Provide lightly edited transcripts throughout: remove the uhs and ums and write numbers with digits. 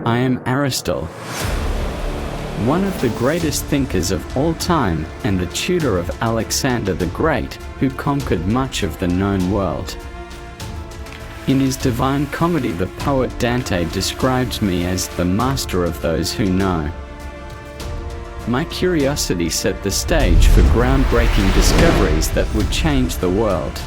I am Aristotle, one of the greatest thinkers of all time and the tutor of Alexander the Great, who conquered much of the known world. In his Divine Comedy, the poet Dante describes me as the master of those who know. My curiosity set the stage for groundbreaking discoveries that would change the world.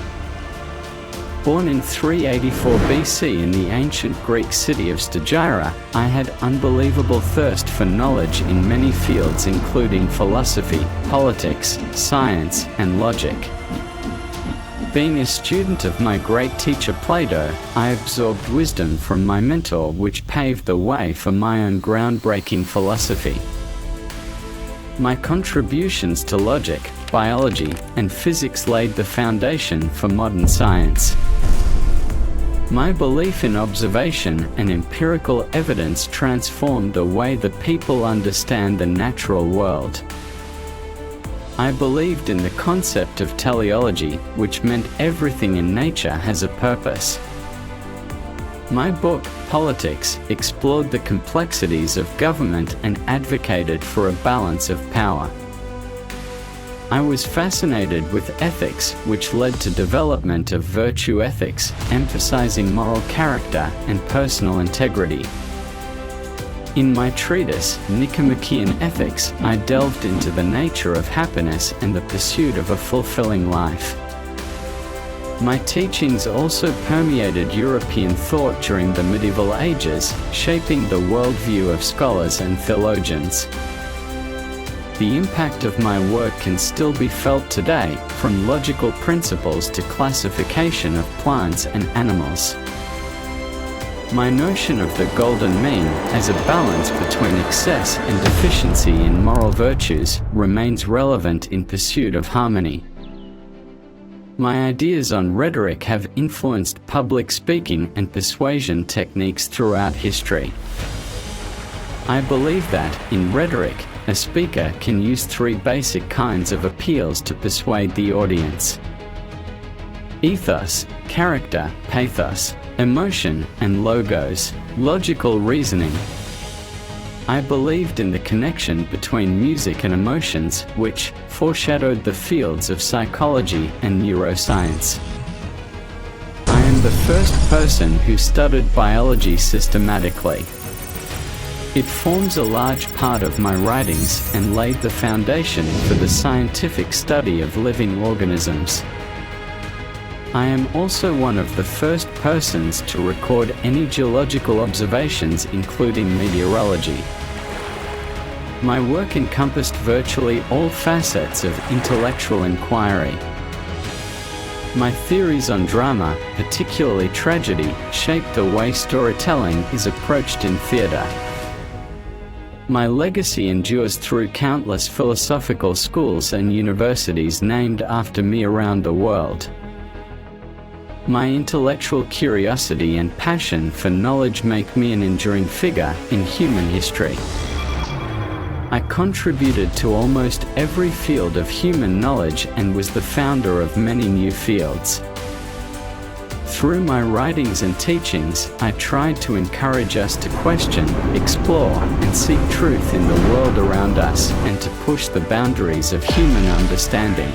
Born in 384 BC in the ancient Greek city of Stagira, I had unbelievable thirst for knowledge in many fields including philosophy, politics, science, and logic. Being a student of my great teacher Plato, I absorbed wisdom from my mentor, which paved the way for my own groundbreaking philosophy. My contributions to logic, biology, and physics laid the foundation for modern science. My belief in observation and empirical evidence transformed the way that people understand the natural world. I believed in the concept of teleology, which meant everything in nature has a purpose. My book, Politics, explored the complexities of government and advocated for a balance of power. I was fascinated with ethics, which led to development of virtue ethics, emphasizing moral character and personal integrity. In my treatise, Nicomachean Ethics, I delved into the nature of happiness and the pursuit of a fulfilling life. My teachings also permeated European thought during the medieval ages, shaping the worldview of scholars and theologians. The impact of my work can still be felt today, from logical principles to classification of plants and animals. My notion of the golden mean, as a balance between excess and deficiency in moral virtues, remains relevant in pursuit of harmony. My ideas on rhetoric have influenced public speaking and persuasion techniques throughout history. I believe that, in rhetoric, a speaker can use three basic kinds of appeals to persuade the audience: ethos, character, pathos, emotion, and logos, logical reasoning. I believed in the connection between music and emotions, which foreshadowed the fields of psychology and neuroscience. I am the first person who studied biology systematically. It forms a large part of my writings and laid the foundation for the scientific study of living organisms. I am also one of the first persons to record any geological observations, including meteorology. My work encompassed virtually all facets of intellectual inquiry. My theories on drama, particularly tragedy, shaped the way storytelling is approached in theatre. My legacy endures through countless philosophical schools and universities named after me around the world. My intellectual curiosity and passion for knowledge make me an enduring figure in human history. I contributed to almost every field of human knowledge and was the founder of many new fields. Through my writings and teachings, I tried to encourage us to question, explore, and seek truth in the world around us, and to push the boundaries of human understanding.